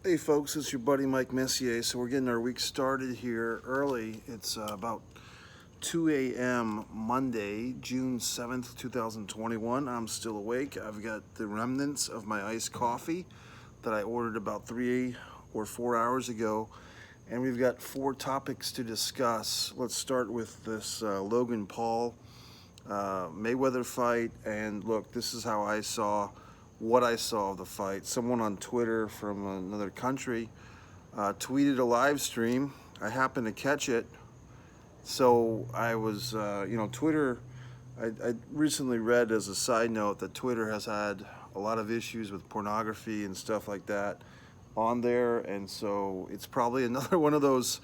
Hey folks, it's your buddy Mike Messier. So we're getting our week started here early. It's about 2 a.m. Monday, June 7th, 2021. I'm still awake. I've got the remnants of my iced coffee that I ordered about 3 or 4 hours ago. And we've got 4 topics to discuss. Let's start with this Logan Paul Mayweather fight. And look, this is how I saw what I saw of the fight. Someone on Twitter from another country tweeted a live stream. I happened to catch it. So I was, Twitter, I recently read as a side note that Twitter has had a lot of issues with pornography and stuff like that on there. And so it's probably another one of those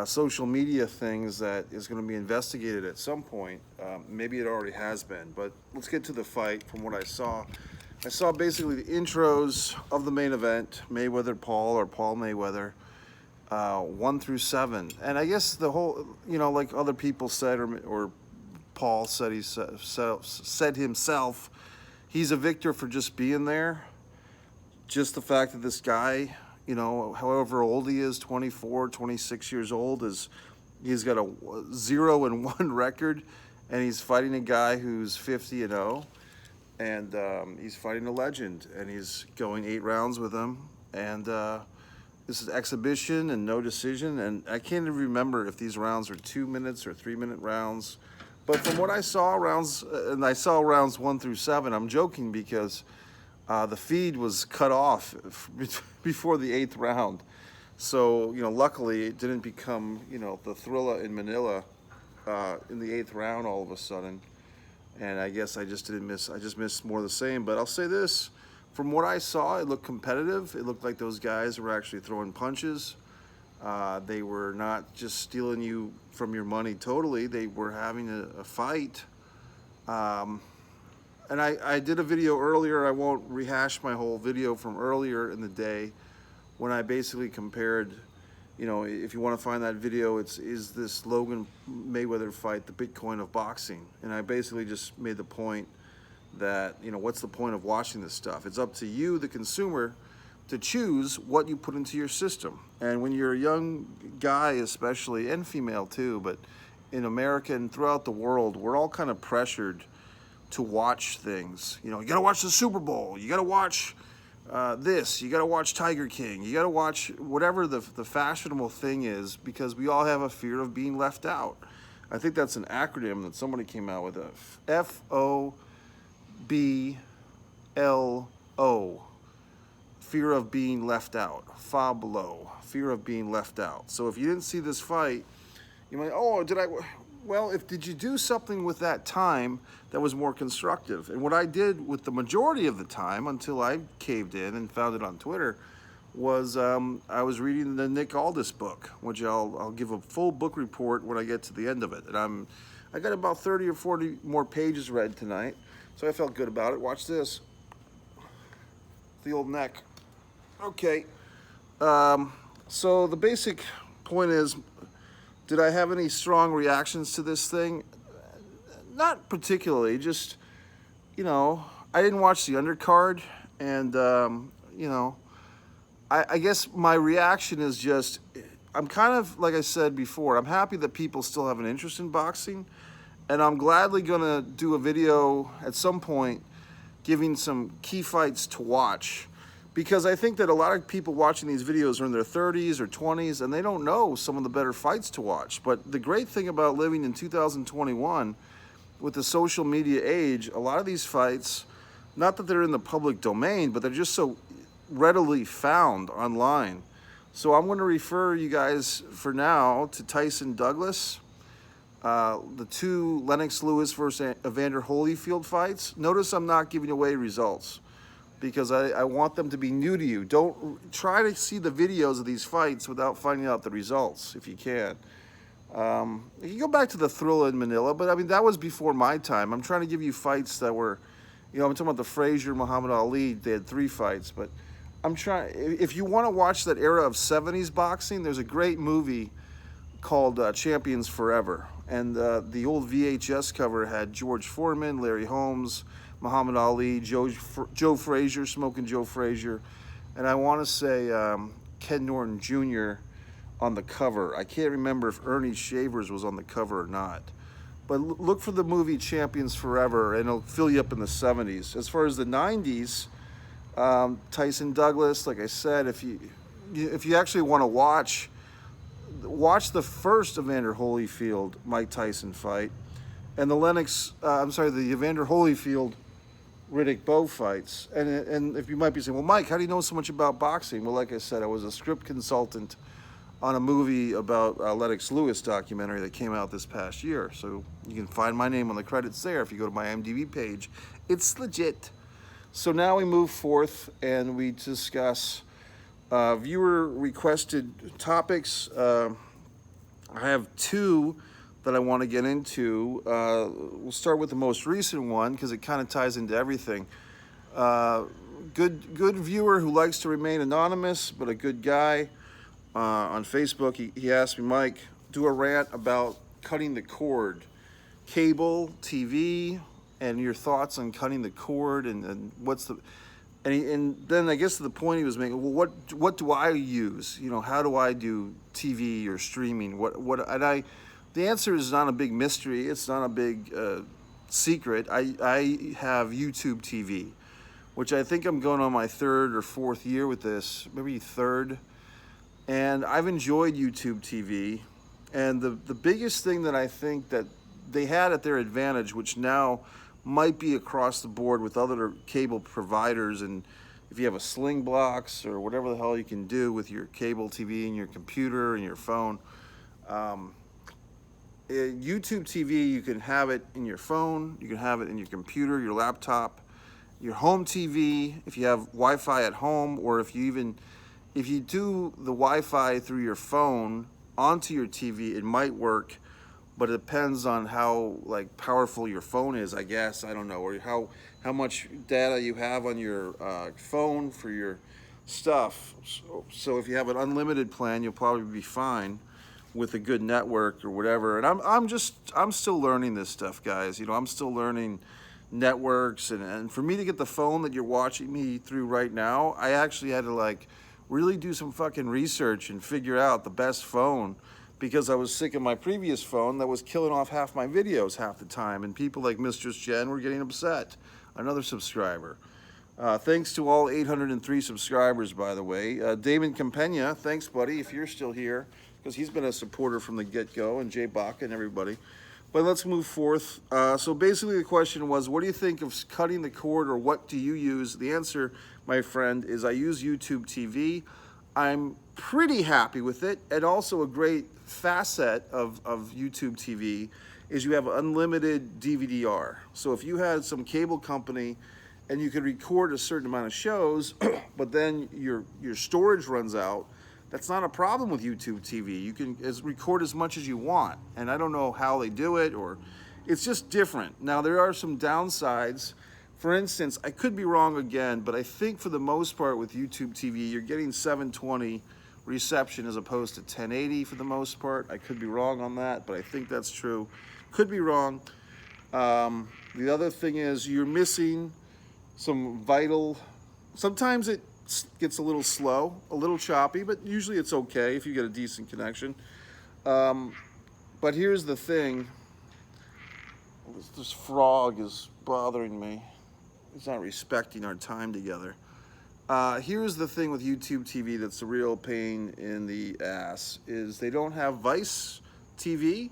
social media things that is going to be investigated at some point. Maybe it already has been, but let's get to the fight from what I saw. I saw basically the intros of the main event, Mayweather Paul or Paul Mayweather, 1 through 7. And I guess the whole, like other people said, or Paul said, said himself, he's a victor for just being there. Just the fact that this guy, however old he is, 24, 26 years old, he's got a 0-1 record, and he's fighting a guy who's 50-0. And he's fighting a legend, and he's going 8 rounds with him. And this is exhibition and no decision. And I can't even remember if these rounds are 2 minutes or 3-minute rounds. But from what I saw, rounds 1 through 7. I'm joking because the feed was cut off before the 8th round. So luckily it didn't become the Thrilla in Manila in the 8th round all of a sudden. And I guess I just missed more of the same. But I'll say this, from what I saw, it looked competitive. It looked like those guys were actually throwing punches. They were not just stealing you from your money totally. They were having a fight. And I did a video earlier. I won't rehash my whole video from earlier in the day when I basically compared, if you want to find that video, is this Logan Mayweather fight the Bitcoin of boxing? And I basically just made the point that, what's the point of watching this stuff? It's up to you, the consumer, to choose what you put into your system. And when you're a young guy especially, and female too, but in America and throughout the world, we're all kind of pressured to watch things. You gotta watch the Super Bowl. You gotta watch this, you got to watch Tiger King, you got to watch whatever the fashionable thing is, because we all have a fear of being left out. I think that's an acronym that somebody came out with, FOBLO, fear of being left out, FOBLO, fear of being left out. So if you didn't see this fight, you might, did you do something with that time that was more constructive? And what I did with the majority of the time, until I caved in and found it on Twitter, was I was reading the Nick Aldis book, which I'll give a full book report when I get to the end of it. And I got about 30 or 40 more pages read tonight, so I felt good about it. Watch this. The old neck. Okay. So the basic point is, did I have any strong reactions to this thing? Not particularly, just, I didn't watch the undercard, and, I guess my reaction is just, I'm kind of, like I said before, I'm happy that people still have an interest in boxing, and I'm gladly going to do a video at some point giving some key fights to watch. Because I think that a lot of people watching these videos are in their 30s or 20s, and they don't know some of the better fights to watch. But the great thing about living in 2021 with the social media age, a lot of these fights, not that they're in the public domain, but they're just so readily found online. So I'm going to refer you guys for now to Tyson Douglas, the 2 Lennox Lewis versus Evander Holyfield fights. Notice I'm not giving away results, because I want them to be new to you. Don't try to see the videos of these fights without finding out the results, if you can. You can go back to the Thrilla in Manila, but I mean, that was before my time. I'm trying to give you fights that were, I'm talking about the Frazier, Muhammad Ali, they had 3 fights, but I'm trying, if you want to watch that era of 70s boxing, there's a great movie called Champions Forever. And the old VHS cover had George Foreman, Larry Holmes, Muhammad Ali, Joe Frazier, Smoking Joe Frazier, and I want to say Ken Norton Jr. on the cover. I can't remember if Ernie Shavers was on the cover or not. But look for the movie Champions Forever, and it'll fill you up in the 70s. As far as the 90s, Tyson Douglas, like I said, if you actually want to watch the first Evander Holyfield Mike Tyson fight, and the Evander Holyfield Riddick Bowe fights. And if you might be saying, well, Mike, how do you know so much about boxing? Well, like I said, I was a script consultant on a movie about Lennox Lewis documentary that came out this past year. So you can find my name on the credits there if you go to my IMDb page. It's legit. So now we move forth and we discuss viewer requested topics. I have two that I want to get into. We'll start with the most recent one because it kind of ties into everything. Good viewer who likes to remain anonymous, but a good guy. On Facebook, he asked me, Mike, do a rant about cutting the cord, cable, TV, and your thoughts on cutting the cord, and what's the, and then I guess the point he was making, well, what do I use? You know, how do I do TV or streaming? The answer is not a big mystery. It's not a big secret. I have YouTube TV, which I think I'm going on my third or fourth year with this, maybe third. And I've enjoyed YouTube TV, and the biggest thing that I think that they had at their advantage, which now might be across the board with other cable providers, and if you have a Sling Box or whatever the hell you can do with your cable TV and your computer and your phone, YouTube TV, you can have it in your phone, you can have it in your computer, your laptop, your home TV, if you have Wi-Fi at home, or if you do the Wi-Fi through your phone onto your TV, it might work, but it depends on how powerful your phone is, I guess. I don't know, or how much data you have on your phone for your stuff. So if you have an unlimited plan, you'll probably be fine with a good network or whatever. And I'm still learning this stuff, guys. You know, I'm still learning networks, and for me to get the phone that you're watching me through right now, I actually had to really do some fucking research and figure out the best phone, because I was sick of my previous phone that was killing off half my videos half the time, and people like Mistress Jen were getting upset. Another subscriber. Thanks to all 803 subscribers, by the way. Damon Campena, thanks, buddy, if you're still here, because he's been a supporter from the get-go, and Jay Baca and everybody. But let's move forth. So basically the question was, what do you think of cutting the cord, or what do you use? The answer, my friend, is I use YouTube TV. I'm pretty happy with it. And also a great facet of YouTube TV is you have unlimited DVD-R. So if you had some cable company and you could record a certain amount of shows, but then your storage runs out, that's not a problem with YouTube TV. You can record as much as you want. And I don't know how they do it, or it's just different. Now, there are some downsides. For instance, I could be wrong again, but I think for the most part with YouTube TV, you're getting 720 reception as opposed to 1080 for the most part. I could be wrong on that, but I think that's true. Could be wrong. The other thing is you're missing some vital, sometimes it gets a little slow, a little choppy, but usually it's okay if you get a decent connection. But here's the thing. This frog is bothering me. He's not respecting our time together. Here's the thing with YouTube TV that's a real pain in the ass, is they don't have Vice TV,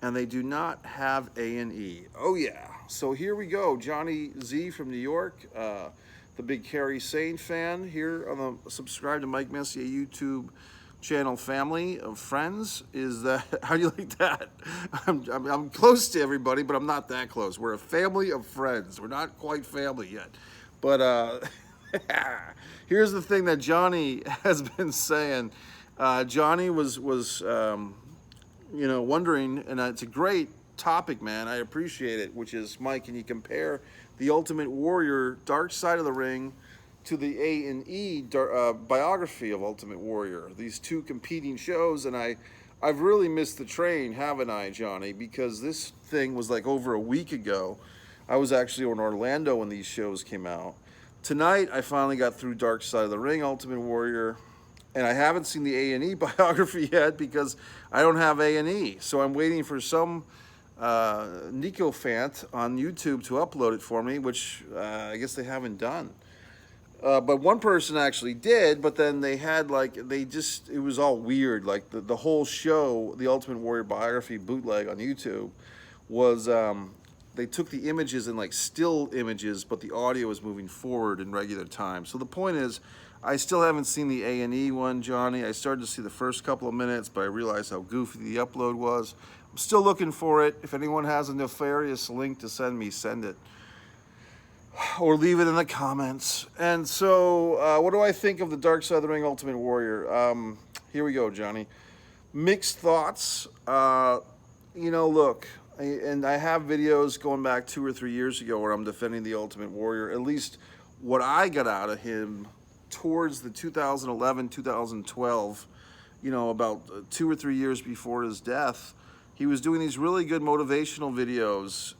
and they do not have A&E. Oh yeah. So here we go. Johnny Z from New York, the big Carrie Sane fan here on the Subscribe to Mike Messier YouTube channel family of friends. Is that, how do you like that? I'm close to everybody, but I'm not that close. We're a family of friends. We're not quite family yet. But here's the thing that Johnny has been saying. Johnny was wondering, and it's a great topic, man. I appreciate it, which is, Mike, can you compare the Ultimate Warrior Dark Side of the Ring to the A&E biography of Ultimate Warrior? These two competing shows, and I've really missed the train, haven't I, Johnny? Because this thing was like over a week ago. I was actually in Orlando when these shows came out. Tonight, I finally got through Dark Side of the Ring, Ultimate Warrior, and I haven't seen the A&E biography yet because I don't have A&E. So I'm waiting for some Nico Fant on YouTube to upload it for me, which I guess they haven't done. But one person actually did, but then they had it was all weird. Like the whole show, the Ultimate Warrior biography bootleg on YouTube was, they took the images in like still images, but the audio was moving forward in regular time. So the point is, I still haven't seen the A&E one, Johnny. I started to see the first couple of minutes, but I realized how goofy the upload was. I'm still looking for it. If anyone has a nefarious link to send me, send it. Or leave it in the comments. And so, what do I think of the Dark Side of the Ring Ultimate Warrior? Here we go, Johnny. Mixed thoughts. Look, and I have videos going back 2 or 3 years ago where I'm defending the Ultimate Warrior. At least what I got out of him towards the 2011, 2012, about 2 or 3 years before his death. He was doing these really good motivational videos,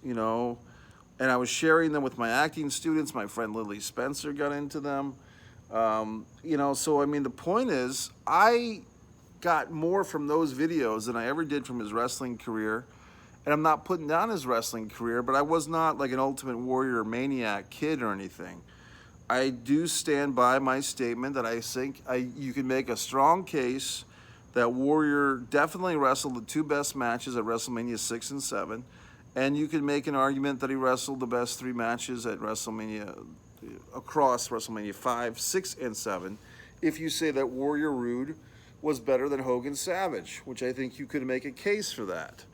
and I was sharing them with my acting students. My friend Lily Spencer got into them. So I mean, the point is, I got more from those videos than I ever did from his wrestling career. And I'm not putting down his wrestling career, but I was not like an Ultimate Warrior maniac kid or anything. I do stand by my statement that I think you can make a strong case that Warrior definitely wrestled the 2 best matches at WrestleMania 6 and 7. And you can make an argument that he wrestled the best 3 matches at WrestleMania, across WrestleMania 5, 6, and 7, if you say that Warrior Rude was better than Hogan Savage, which I think you could make a case for that.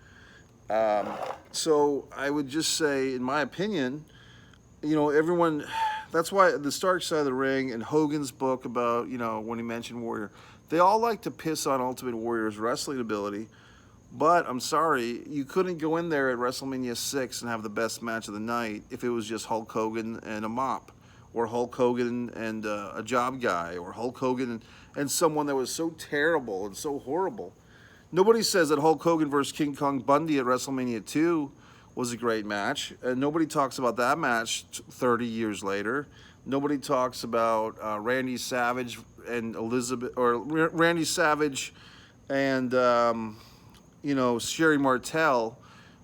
So I would just say, in my opinion, everyone, that's why the Dark Side of the Ring and Hogan's book about, when he mentioned Warrior, they all like to piss on Ultimate Warrior's wrestling ability. But I'm sorry, you couldn't go in there at WrestleMania 6 and have the best match of the night if it was just Hulk Hogan and a mop, or Hulk Hogan and a job guy, or Hulk Hogan and someone that was so terrible and so horrible. Nobody says that Hulk Hogan versus King Kong Bundy at WrestleMania 2 was a great match. And nobody talks about that match 30 years later. Nobody talks about Randy Savage and Randy Savage and Sherry Martel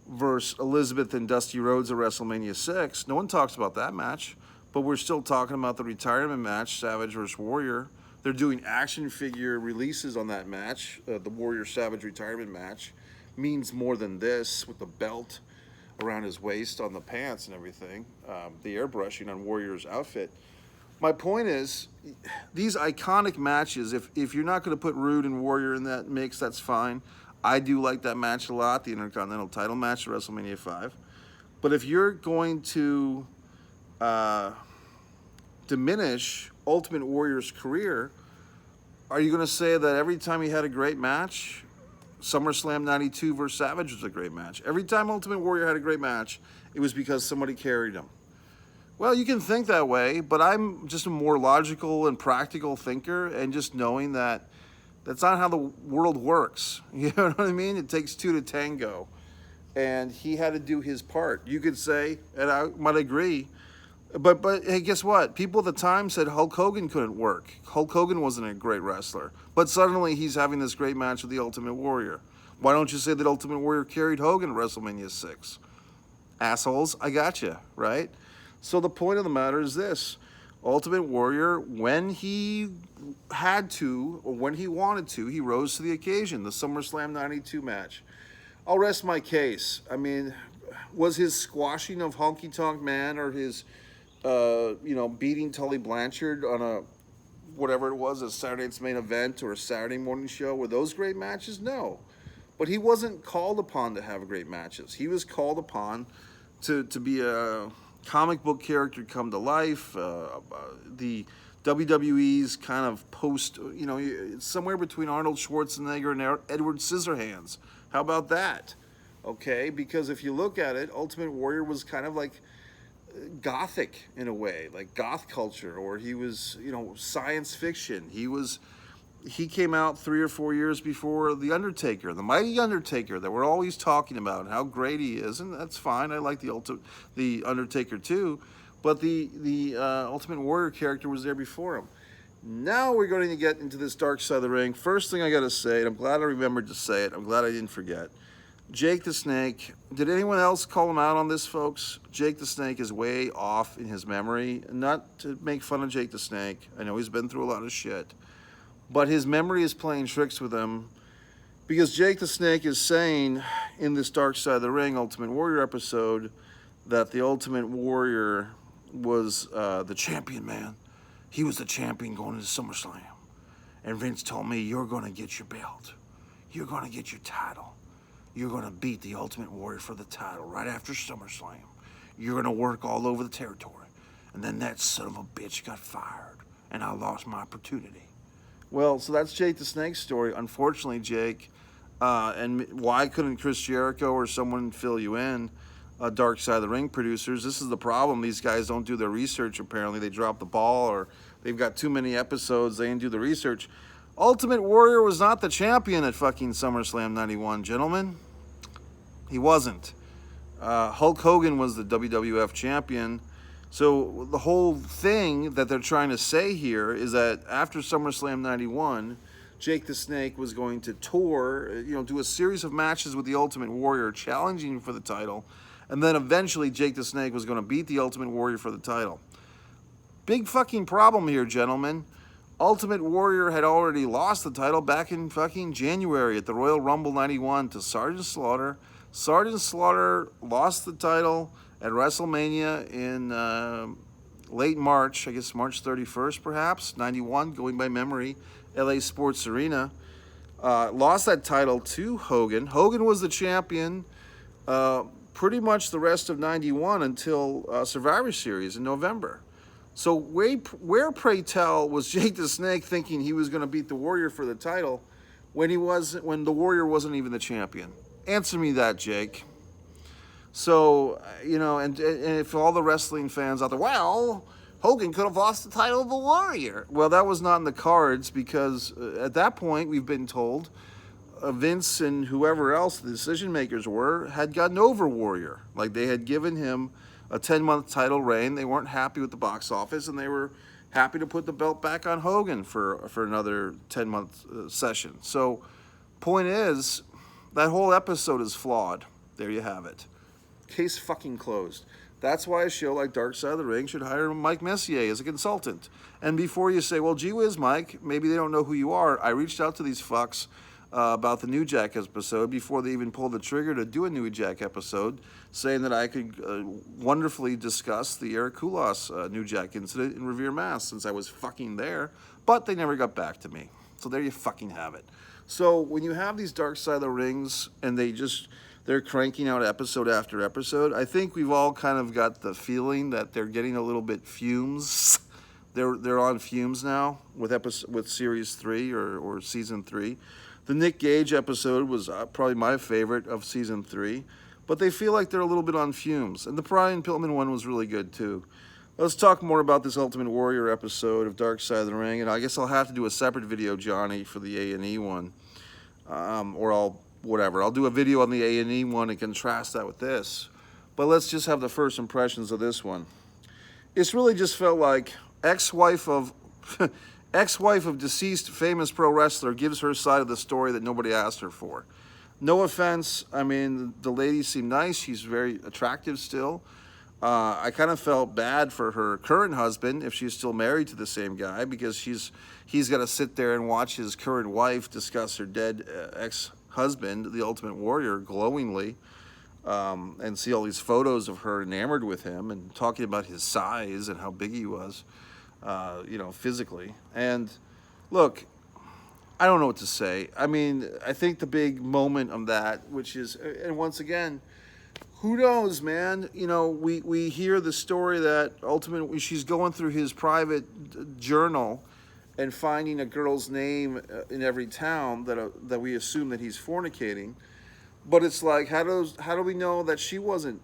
versus Elizabeth and Dusty Rhodes at WrestleMania 6. No one talks about that match, but we're still talking about the retirement match, Savage versus Warrior. They're doing action figure releases on that match. The Warrior Savage retirement match means more than this, with the belt around his waist on the pants and everything, the airbrushing on Warrior's outfit. My point is, these iconic matches, if you're not going to put Rude and Warrior in that mix, that's fine. I do like that match a lot, the Intercontinental title match at WrestleMania 5. But if you're going to diminish Ultimate Warrior's career, are you going to say that every time he had a great match, SummerSlam 92 versus Savage was a great match? Every time Ultimate Warrior had a great match, it was because somebody carried him. Well, you can think that way, but I'm just a more logical and practical thinker, and just knowing that that's not how the world works. You know what I mean? It takes 2 to tango. And he had to do his part. You could say, and I might agree, but hey, guess what? People at the time said Hulk Hogan couldn't work. Hulk Hogan wasn't a great wrestler. But suddenly he's having this great match with the Ultimate Warrior. Why don't you say that Ultimate Warrior carried Hogan at WrestleMania 6? Assholes, I got you, right? So the point of the matter is this. Ultimate Warrior, when he had to, or when he wanted to, he rose to the occasion. The SummerSlam 92 match. I'll rest my case. I mean, was his squashing of Honky Tonk Man, or his, beating Tully Blanchard on a, whatever it was, a Saturday Night's Main Event or a Saturday morning show, were those great matches? No. But he wasn't called upon to have great matches. He was called upon to be a comic book character come to life. The WWE's kind of post, somewhere between Arnold Schwarzenegger and Edward Scissorhands. How about that? Okay, because if you look at it, Ultimate Warrior was kind of like gothic in a way, like goth culture, or he was, science fiction. He came out 3 or 4 years before The Undertaker, the mighty Undertaker that we're always talking about, how great he is, and that's fine. I like the Undertaker too. but the Ultimate Warrior character was there before him. Now we're going to get into this dark side of the ring. First thing I got to say, and I'm glad I remembered to say it. I'm glad I didn't forget. Jake the Snake. Did anyone else call him out on this, folks? Jake the Snake is way off in his memory. Not to make fun of Jake the Snake. I know he's been through a lot of shit. But his memory is playing tricks with him. Because Jake the Snake is saying in this Dark Side of the Ring Ultimate Warrior episode that the Ultimate Warrior was the champion, man. He was the champion going into SummerSlam. And Vince told me, you're going to get your belt. You're going to get your title. You're going to beat the Ultimate Warrior for the title right after SummerSlam. You're going to work all over the territory. And then that son of a bitch got fired. And I lost my opportunity. Well, so that's Jake the Snake's story. Unfortunately, Jake, and why couldn't Chris Jericho or someone fill you in, Dark Side of the Ring producers? This is the problem. These guys don't do their research, apparently. They drop the ball, or they've got too many episodes. They didn't do the research. Ultimate Warrior was not the champion at fucking SummerSlam 91, gentlemen. He wasn't. Hulk Hogan was the WWF champion. So the whole thing that they're trying to say here is that after SummerSlam 91, Jake the Snake was going to tour, do a series of matches with the Ultimate Warrior, challenging for the title, and then eventually Jake the Snake was going to beat the Ultimate Warrior for the title. Big fucking problem here, gentlemen. Ultimate Warrior had already lost the title back in fucking January at the Royal Rumble 91 to Sergeant Slaughter. Sergeant Slaughter lost the title at WrestleMania in late March, I guess March 31st perhaps, 91, going by memory, LA Sports Arena. Lost that title to Hogan. Hogan was the champion pretty much the rest of 91 until Survivor Series in November. So where, pray tell, was Jake the Snake thinking he was going to beat the Warrior for the title when the Warrior wasn't even the champion? Answer me that, Jake. So, and if all the wrestling fans out there, well, Hogan could have lost the title of the Warrior. Well, that was not in the cards because at that point, we've been told, Vince and whoever else the decision makers had gotten over Warrior. Like they had given him a 10-month title reign. They weren't happy with the box office, and they were happy to put the belt back on Hogan for another 10-month session. So, point is, that whole episode is flawed. There you have it. Case fucking closed. That's why a show like Dark Side of the Ring should hire Mike Messier as a consultant. And before you say, well, gee whiz, Mike, maybe they don't know who you are, I reached out to these fucks about the New Jack episode before they even pulled the trigger to do a New Jack episode, saying that I could wonderfully discuss the Eric Koulos New Jack incident in Revere, Mass, since I was fucking there, but they never got back to me. So there you fucking have it. So when you have these Dark Side of the Rings and they're cranking out episode after episode, I think we've all kind of got the feeling that they're getting a little bit fumes. They're on fumes now with series 3 or season 3. The Nick Gage episode was probably my favorite of season 3, but they feel like they're a little bit on fumes. And the Brian Pillman one was really good too. Let's talk more about this Ultimate Warrior episode of Dark Side of the Ring, and I guess I'll have to do a separate video, Johnny, for the A&E one, or I'll do a video on the A&E one and contrast that with this. But let's just have the first impressions of this one. It's really just felt like ex-wife of deceased famous pro wrestler gives her side of the story that nobody asked her for. No offense, I mean, the lady seemed nice. She's very attractive still. I kind of felt bad for her current husband if she's still married to the same guy, because he's got to sit there and watch his current wife discuss her dead ex-husband, the Ultimate Warrior, glowingly, and see all these photos of her enamored with him and talking about his size and how big he was, physically. And look, I don't know what to say. I mean, I think the big moment of that, which is, and once again, who knows, man? We hear the story that ultimately she's going through his private journal and finding a girl's name in every town that we assume that he's fornicating. But it's like, how do we know that she wasn't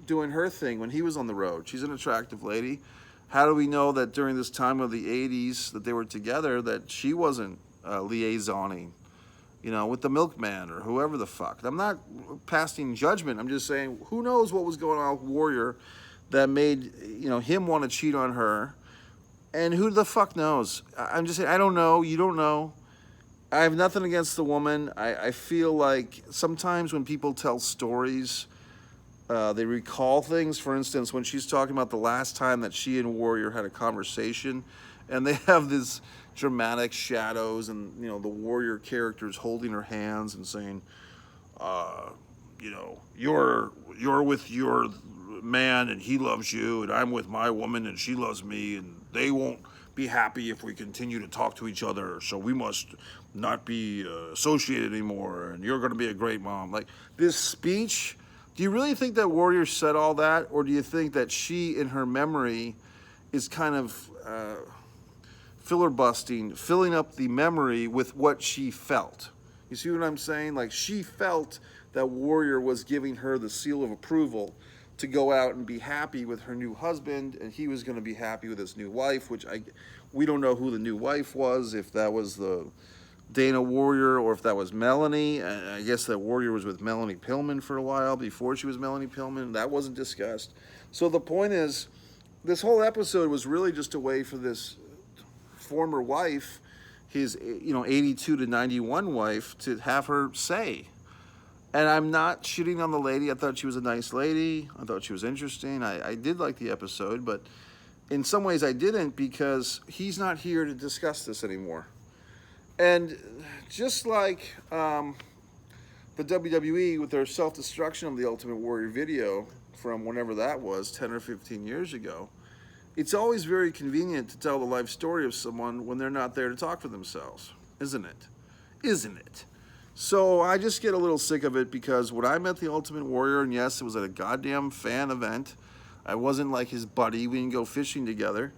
doing her thing when he was on the road? She's an attractive lady. How do we know that during this time of the 80s that they were together that she wasn't liaisoning, with the milkman or whoever the fuck? I'm not passing judgment. I'm just saying, who knows what was going on with Warrior that made, you know, him want to cheat on her. And who the fuck knows? I'm just saying, I don't know. You don't know. I have nothing against the woman. I feel like sometimes when people tell stories, they recall things. For instance, when she's talking about the last time that she and Warrior had a conversation, and they have this dramatic shadows, and you know the Warrior characters holding her hands and saying, you know, you're with your man and he loves you, and I'm with my woman and she loves me, and they won't be happy if we continue to talk to each other, so we must not be associated anymore, and you're going to be a great mom. Like this speech, do you really think that Warrior said all that, or do you think that she, in her memory, is kind of filling up the memory with what she felt? You see what I'm saying? Like she felt that Warrior was giving her the seal of approval to go out and be happy with her new husband, and he was going to be happy with his new wife, which we don't know who the new wife was, if that was the Dana Warrior or if that was Melanie. I guess that Warrior was with Melanie Pillman for a while before she was Melanie Pillman. That wasn't discussed. So the point is, this whole episode was really just a way for this former wife, his 82 to 91 wife, to have her say. And I'm not shitting on the lady. I thought she was a nice lady. I thought she was interesting. I did like the episode, but in some ways I didn't, because he's not here to discuss this anymore. And just like the WWE with their self-destruction of the Ultimate Warrior video from whenever that was, 10 or 15 years ago, it's always very convenient to tell the life story of someone when they're not there to talk for themselves, isn't it? Isn't it? So I just get a little sick of it, because when I met the Ultimate Warrior, and yes, it was at a goddamn fan event, I wasn't like his buddy, we didn't go fishing together,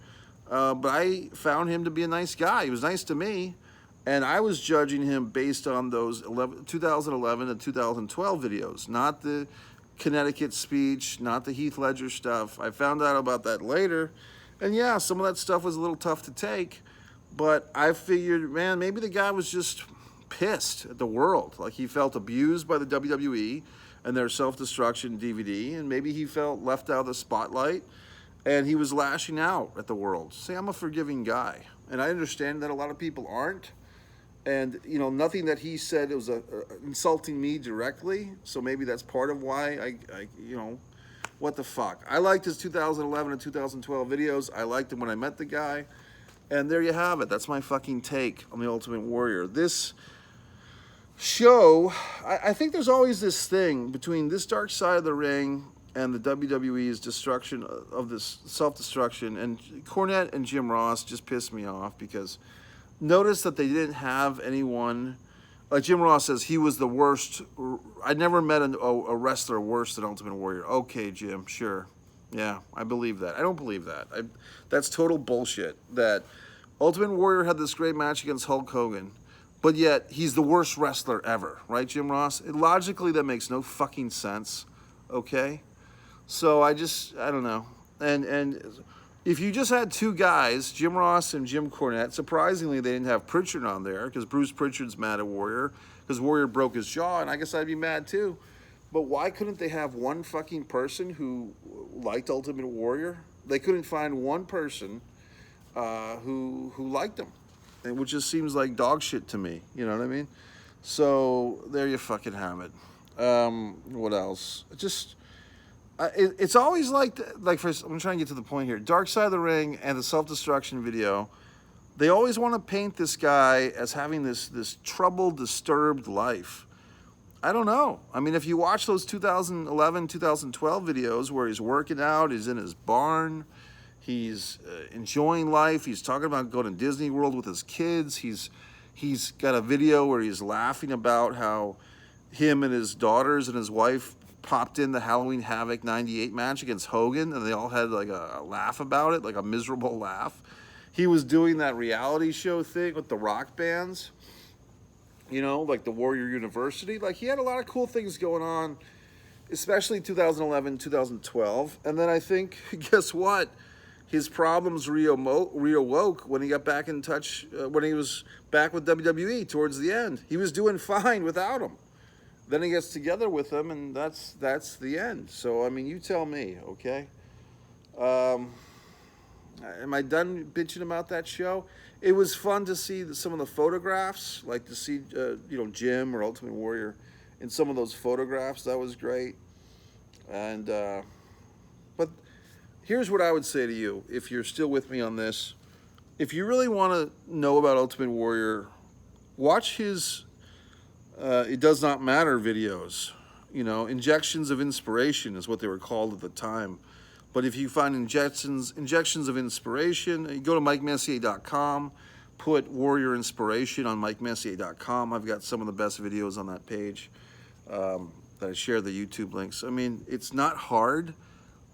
but I found him to be a nice guy. He was nice to me, and I was judging him based on those 2011 and 2012 videos, not the Connecticut speech, not the Heath Ledger stuff. I found out about that later, and yeah, some of that stuff was a little tough to take, but I figured, man, maybe the guy was just pissed at the world. Like he felt abused by the WWE and their self-destruction DVD, and maybe he felt left out of the spotlight, and he was lashing out at the world. See, I'm a forgiving guy, and I understand that a lot of people aren't, and you know, nothing that he said was insulting me directly, so maybe that's part of why I you know, what the fuck. I liked his 2011 and 2012 videos. I liked him when I met the guy, and there you have it. That's my fucking take on the Ultimate Warrior. This show, I think there's always this thing between this dark side of the ring and the WWE's destruction of this self-destruction, and Cornette and Jim Ross just pissed me off, because notice that they didn't have anyone, like Jim Ross says he was the worst. I never met a wrestler worse than Ultimate Warrior. Okay, Jim, sure. Yeah, I believe that. I don't believe that. That's total bullshit. That Ultimate Warrior had this great match against Hulk Hogan, but yet he's the worst wrestler ever, right, Jim Ross? Logically, that makes no fucking sense, okay? So I don't know. And if you just had two guys, Jim Ross and Jim Cornette, surprisingly they didn't have Pritchard on there, because Bruce Pritchard's mad at Warrior, because Warrior broke his jaw, and I guess I'd be mad too. But why couldn't they have one fucking person who liked Ultimate Warrior? They couldn't find one person who liked him, which just seems like dog shit to me. You know what I mean? So there you fucking have it. What else? It's always like first, I'm trying to get to the point here. Dark Side of the Ring and the self-destruction video, they always want to paint this guy as having this troubled, disturbed life. I don't know. I mean, if you watch those 2011, 2012 videos where he's working out, he's in his barn, he's enjoying life, he's talking about going to Disney World with his kids, he's got a video where he's laughing about how him and his daughters and his wife popped in the Halloween Havoc 98 match against Hogan, and they all had like a laugh about it, like a miserable laugh. He was doing that reality show thing with the rock bands, you know, like the Warrior University. Like, he had a lot of cool things going on, especially 2011, 2012. And then I think, guess what? His problems reawoke when he got back in touch, when he was back with WWE towards the end. He was doing fine without him. Then he gets together with them, and that's the end. So, I mean, you tell me, okay? Am I done bitching about that show? It was fun to see some of the photographs, like to see, Jim or Ultimate Warrior in some of those photographs. That was great. And, but here's what I would say to you, if you're still with me on this. If you really want to know about Ultimate Warrior, watch his It Does Not Matter videos. Injections of inspiration is what they were called at the time. But if you find injections of inspiration, you go to MikeMessier.com, put Warrior Inspiration on MikeMessier.com. I've got some of the best videos on that page that I share the YouTube links. I mean, it's not hard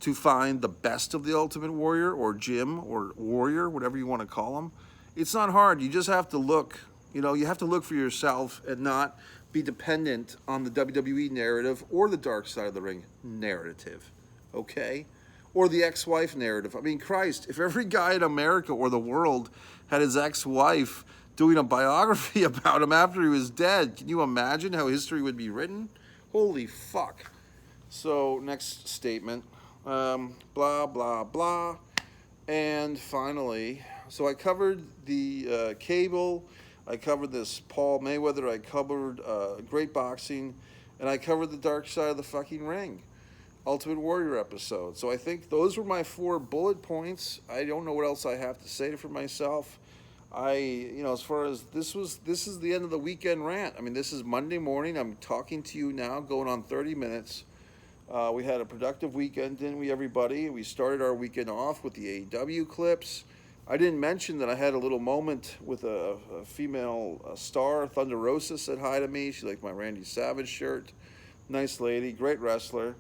to find the best of the Ultimate Warrior or Jim or Warrior, whatever you want to call them. It's not hard. You just have to look. You have to look for yourself and not be dependent on the WWE narrative or the Dark Side of the Ring narrative, okay? Or the ex-wife narrative. I mean, Christ, if every guy in America or the world had his ex-wife doing a biography about him after he was dead, can you imagine how history would be written? Holy fuck. So, next statement. Blah, blah, blah. And finally, so I covered the cable, I covered this Paul Mayweather, I covered great boxing, and I covered the Dark Side of the fucking Ring. Ultimate Warrior episode. So I think those were my 4 bullet points. I don't know what else I have to say for myself. As far as this is the end of the weekend rant. I mean, this is Monday morning. I'm talking to you now, going on 30 minutes. We had a productive weekend, didn't we, everybody? We started our weekend off with the AEW clips. I didn't mention that I had a little moment with a female star. Thunder Rosa said hi to me. She liked my Randy Savage shirt. Nice lady, great wrestler.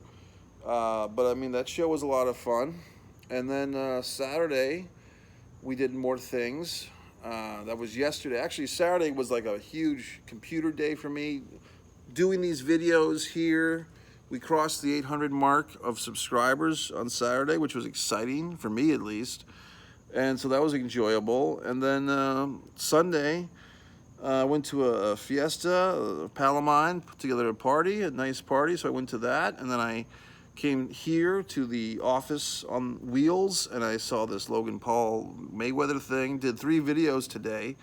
But I mean, that show was a lot of fun. And then Saturday, we did more things. That was yesterday. Actually, Saturday was like a huge computer day for me. Doing these videos here. We crossed the 800 mark of subscribers on Saturday, which was exciting, for me at least. And so that was enjoyable. And then Sunday, I went to a fiesta. A pal of mine put together a nice party, so I went to that. And then I came here to the office on wheels, and I saw this Logan Paul Mayweather thing. Did 3 videos today.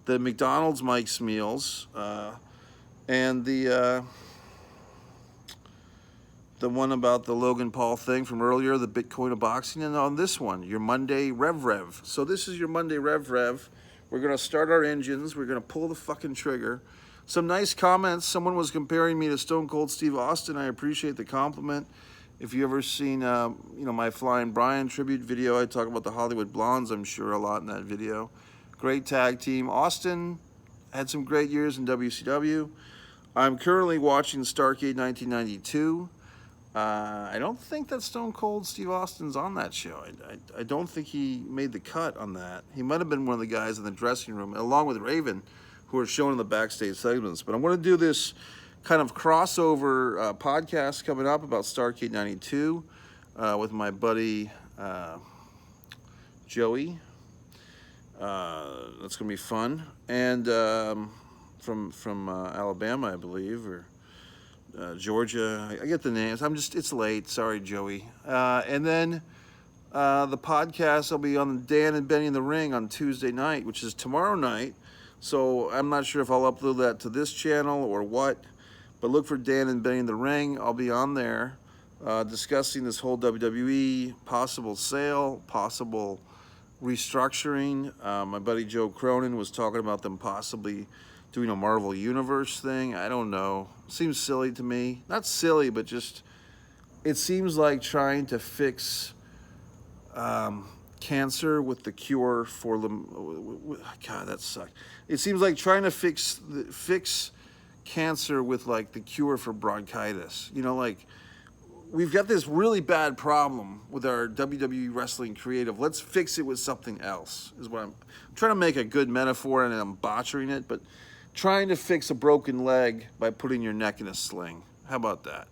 The McDonald's Mike's Meals, and the one about the Logan Paul thing from earlier, the Bitcoin of boxing, and on this one, your Monday Rev. So this is your Monday Rev. We're going to start our engines. We're going to pull the fucking trigger. Some nice comments. Someone was comparing me to Stone Cold Steve Austin. I appreciate the compliment. If you ever seen, my Flying Brian tribute video, I talk about the Hollywood Blondes, I'm sure, a lot in that video. Great tag team. Austin had some great years in WCW. I'm currently watching Starrcade 1992. I don't think that Stone Cold Steve Austin's on that show. I don't think he made the cut on that. He might have been one of the guys in the dressing room, along with Raven, who are shown in the backstage segments. But I'm going to do this kind of crossover podcast coming up about Starrcade 92 with my buddy Joey. That's going to be fun. And from Alabama, I believe, or Georgia. I get the names. It's late. Sorry, Joey. And then the podcast will be on Dan and Benny in the Ring on Tuesday night, which is tomorrow night. So I'm not sure if I'll upload that to this channel or what. But look for Dan and Benny in the Ring. I'll be on there discussing this whole WWE possible sale, possible restructuring. My buddy Joe Cronin was talking about them possibly doing a Marvel Universe thing. I don't know. Seems silly to me. Not silly, but just it seems like trying to fix cancer with the cure for God, that sucked. It seems like trying to fix cancer with like the cure for bronchitis. Like we've got this really bad problem with our WWE wrestling creative. Let's fix it with something else, is what I'm trying to make a good metaphor, and I'm botching it, but trying to fix a broken leg by putting your neck in a sling. How about that?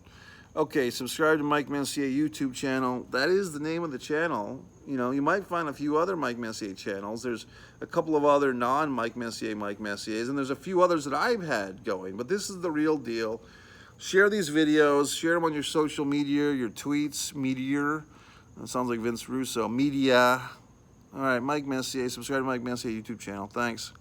Okay, subscribe to Mike Messier YouTube channel. That is the name of the channel. You might find a few other Mike Messier channels. There's a couple of other non-Mike Messiers, and there's a few others that I've had going, but this is the real deal. Share these videos, share them on your social media, your tweets, Meteor, That sounds like Vince Russo. Media. All right, Mike Messier. Subscribe to Mike Messier YouTube channel. Thanks.